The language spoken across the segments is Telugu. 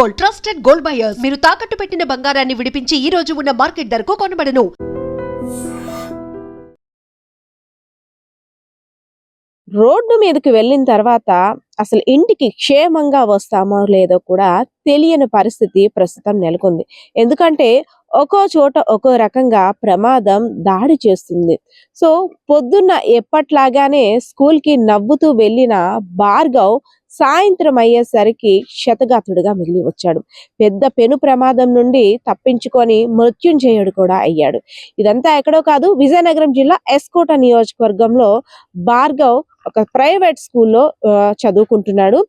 Gold, trusted gold buyers. మీరు తాకట్టు పెట్టిన బంగారాన్ని విడిపించి ఈ రోజు ఉన్న మార్కెట్ ధరకు కొనబడను. రోడ్డు మీదకి వెళ్ళిన తర్వాత అసలు ఇంటికి క్షేమంగా వస్తామో లేదో కూడా తెలియని పరిస్థితి ప్రస్తుతం నెలకొంది. ఎందుకంటే ఒక్కో చోట ఒక్కో రకంగా ప్రమాదం దాడి చేస్తుంది. సో పొద్దున్న ఎప్పట్లాగానే స్కూల్కి నవ్వుతూ వెళ్ళిన భార్గవ్ సాయంత్రం అయ్యేసరికి క్షతగాత్రుడిగా మిగిలి వచ్చాడు. పెద్ద పెను ప్రమాదం నుండి తప్పించుకొని మృత్యుంజయుడు కూడా అయ్యాడు. ఇదంతా ఎక్కడో కాదు, విజయనగరం జిల్లా ఎస్కోట నియోజకవర్గంలో భార్గవ్ ఒక ప్రైవేట్ స్కూల్లో చదువుకుంటున్నాడు.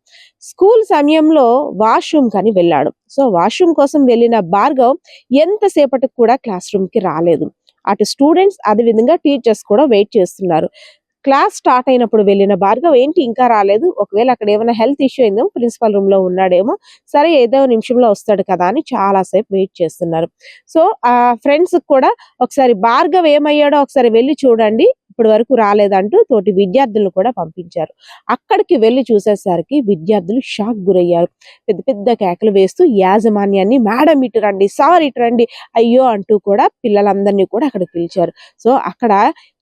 స్కూల్ సమయంలో వాష్రూమ్ కని వెళ్ళాడు. సో వాష్రూమ్ కోసం వెళ్ళిన భార్గవ్ ఎంతసేపటికి కూడా క్లాస్ రూమ్ కి రాలేదు. అటు స్టూడెంట్స్ అదే విధంగా టీచర్స్ కూడా వెయిట్ చేస్తున్నారు. క్లాస్ స్టార్ట్ అయినప్పుడు వెళ్ళిన భార్గవ్ ఏంటి ఇంకా రాలేదు, ఒకవేళ అక్కడ ఏమైనా హెల్త్ ఇష్యూ అయిందేమో, ప్రిన్సిపల్ రూమ్ లో ఉన్నాడేమో, సరే ఏదో నిమిషంలో వస్తాడు కదా అని చాలా సేపు వెయిట్ చేస్తున్నారు. సో ఆ ఫ్రెండ్స్ కూడా ఒకసారి భార్గవ్ ఏమయ్యాడో ఒకసారి వెళ్ళి చూడండి, ఇప్పటి వరకు రాలేదంటూ తోటి విద్యార్థులను కూడా పంపించారు. అక్కడికి వెళ్ళి చూసేసరికి విద్యార్థులు షాక్ గురయ్యారు. పెద్ద పెద్ద కేకలు వేస్తూ యాజమాన్యాన్ని, మేడం ఇటు రండి, సార్ ఇటు రండి, అయ్యో అంటూ కూడా పిల్లలందరినీ కూడా అక్కడికి పిలిచారు. సో అక్కడ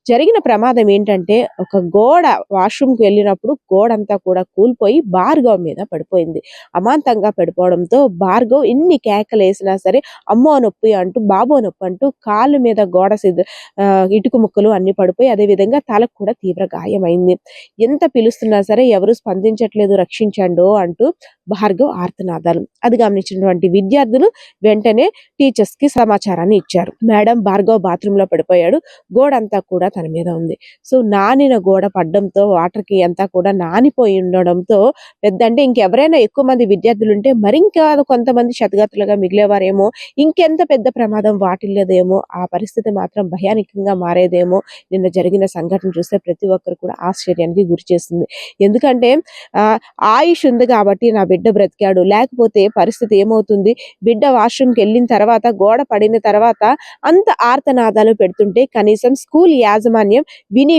జరిగిన ప్రమాదం ఏంటంటే, ఒక గోడ వాష్రూమ్కి వెళ్ళినప్పుడు గోడ అంతా కూడా కూలిపోయి భార్గవ్ మీద పడిపోయింది. అమాంతంగా పడిపోవడంతో భార్గవ్ ఎన్ని కేకలు వేసినా సరే అమ్మో నొప్పి అంటూ, బాబో నొప్పి అంటూ కాళ్ళ మీద గోడ ఇటుక ముక్కలు అన్ని పడిపోయి, అదే విధంగా తలకు కూడా తీవ్ర గాయమైంది. ఎంత పిలుస్తున్నా సరే ఎవరు స్పందించట్లేదు, రక్షించండు అంటూ భార్గవ్ ఆర్తనాదాలు. అది గమనించినటువంటి విద్యార్థులు వెంటనే టీచర్స్ కి సమాచారాన్ని ఇచ్చారు. మేడం భార్గవ్ బాత్రూమ్ లో పడిపోయాడు, గోడ అంతా కూడా తన మీద ఉంది. సో నానిన గోడ పడ్డంతో వాటర్ కి అంతా కూడా నానిపోయి ఉండడంతో అంటే ఇంకెవరైనా ఎక్కువ మంది విద్యార్థులు ఉంటే మరింకా కొంతమంది క్షతగాత్రులుగా మిగిలేవారేమో, ఇంకెంత పెద్ద ప్రమాదం వాటిల్లేదేమో, ఆ పరిస్థితి మాత్రం భయానకంగా మారేదేమో. నిన్న జరిగిన సంఘటన చూస్తే ప్రతి ఒక్కరు కూడా ఆశ్చర్యానికి గురి చేస్తుంది. ఎందుకంటే ఆయుష్ ఉంది కాబట్టి నా బిడ్డ బ్రతికాడు, లేకపోతే పరిస్థితి ఏమవుతుంది, బిడ్డ వాష్రూమ్కి వెళ్ళిన తర్వాత గోడ పడిన తర్వాత అంత ఆర్తనాదాలు పెడుతుంటే కనీసం స్కూల్ యాజమాన్యం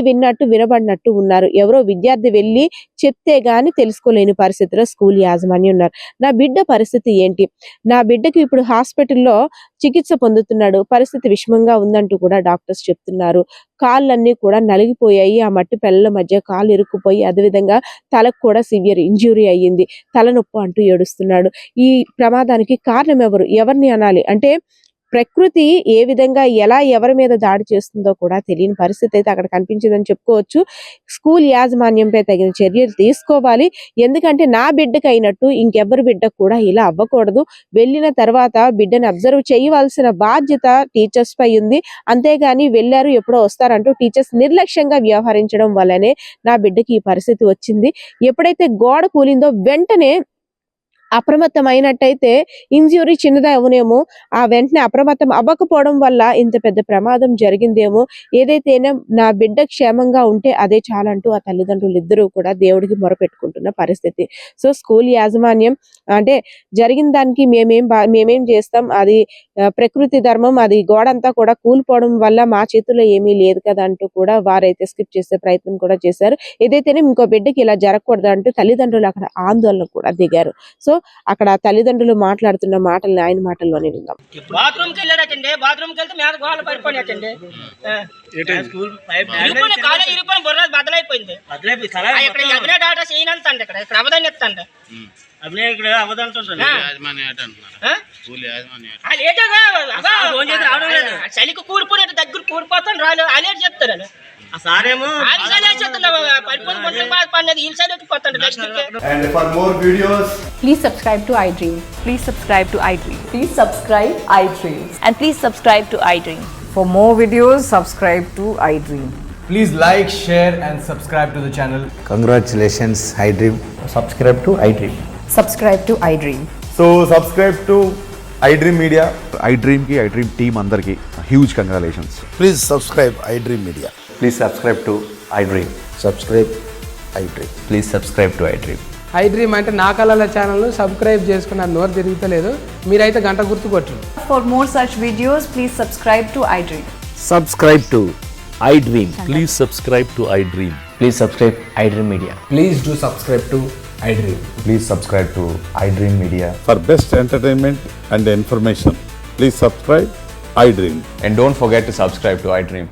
విన్నట్టు వినబడినట్టు ఉన్నారు. ఎవరో విద్యార్థి వెళ్ళి చెప్తే గాని తెలుసుకోలేని పరిస్థితిలో స్కూల్ యాజమాన్యం ఉన్నారు. నా బిడ్డ పరిస్థితి ఏంటి, నా బిడ్డకి ఇప్పుడు హాస్పిటల్లో చికిత్స పొందుతున్నాడు, పరిస్థితి విషమంగా ఉందంటూ కూడా డాక్టర్స్ చెప్తున్నారు. కాళ్ళన్నీ కూడా నలిగిపోయాయి, ఆ మట్టి పెళ్ళ మధ్య కాళ్ళు ఇరుక్కుపోయి, అదేవిధంగా తలకు కూడా సివియర్ ఇంజ్యూరీ అయ్యింది, తలనొప్పి అంటూ ఏడుస్తున్నాడు. ఈ ప్రమాదానికి కారణం ఎవరిని అనాలి అంటే, ప్రకృతి ఏ విధంగా ఎలా ఎవరి మీద దాడి చేస్తుందో కూడా తెలియని పరిస్థితి అయితే అక్కడ కనిపించిందని చెప్పుకోవచ్చు. స్కూల్ యాజమాన్యంపై తగిన చర్యలు తీసుకోవాలి. ఎందుకంటే నా బిడ్డకు అయినట్టు ఇంకెవరి బిడ్డకు కూడా ఇలా అవ్వకూడదు. వెళ్ళిన తర్వాత బిడ్డను అబ్జర్వ్ చేయవలసిన బాధ్యత టీచర్స్ పై ఉంది. అంతేగాని వెళ్ళారు ఎప్పుడో వస్తారంటూ టీచర్స్ నిర్లక్ష్యంగా వ్యవహరించడం వల్లనే నా బిడ్డకి ఈ పరిస్థితి వచ్చింది. ఎప్పుడైతే గోడ కూలిందో వెంటనే అప్రమత్తమైనట్టయితే ఇంజ్యూరీ చిన్నదా అవునేమో, ఆ వెంటనే అప్రమత్తం అవ్వకపోవడం వల్ల ఇంత పెద్ద ప్రమాదం జరిగిందేమో. ఏదైతేనే నా బిడ్డ క్షేమంగా ఉంటే అదే చాలంటూ ఆ తల్లిదండ్రులు ఇద్దరూ కూడా దేవుడికి మొరపెట్టుకుంటున్న పరిస్థితి. సో స్కూల్ యాజమాన్యం అంటే జరిగిన దానికి మేమేం చేస్తాం, అది ప్రకృతి ధర్మం, అది గోడ అంతా కూడా కూలిపోవడం వల్ల మా చేతుల్లో ఏమీ లేదు కదా అంటూ కూడా వారైతే స్కిప్ చేసే ప్రయత్నం కూడా చేశారు. ఏదైతేనే ఇంకో బిడ్డకి ఇలా జరగకూడదు అంటూ తల్లిదండ్రులు అక్కడ ఆందోళన కూడా దిగారు. సో అక్కడ తల్లిదండ్రులు మాట్లాడుతున్న మాటల్ని ఆయన మాటల్లోనే విందాం. బాత్రూమ్ కి వెళ్ళాడటండి, బాత్రూమ్ కి వెళ్తే మీద గోడలు పడిపోయినట్టండి, బద్దలైపోయింది. ఇక్కడ డాటా చేయనంతండి, ఇక్కడ అవదాన్ని ఎత్తండి, చలికి కూలిపోయినట్టు దగ్గర కూలిపోతాను రాలేదు అలేట్ చెప్తారు. And for more videos, please subscribe to iDream. Please subscribe to iDream. Please subscribe iDream. And please subscribe to iDream. For more videos, subscribe to iDream. please like, share and subscribe to the channel. Congratulations, iDream. Subscribe to iDream. Subscribe to iDream. So subscribe to iDream Media. iDream ki iDream team andarki huge congratulations. Please subscribe iDream Media. Please subscribe to iDream. Subscribe iDream. Please subscribe to iDream. iDream అంటే నా కళల ఛానల్ సబ్స్క్రైబ్ చేసుకున్న నోరు తిరుగుతలేదు, మీరైతే గంట గుర్తు కొట్టండి. For more such videos, please subscribe to iDream. Subscribe to iDream. Please subscribe to iDream. Please subscribe iDream Media. Please do subscribe to iDream. Please subscribe to iDream Media. For best entertainment and information, please subscribe iDream. And don't forget to subscribe to iDream.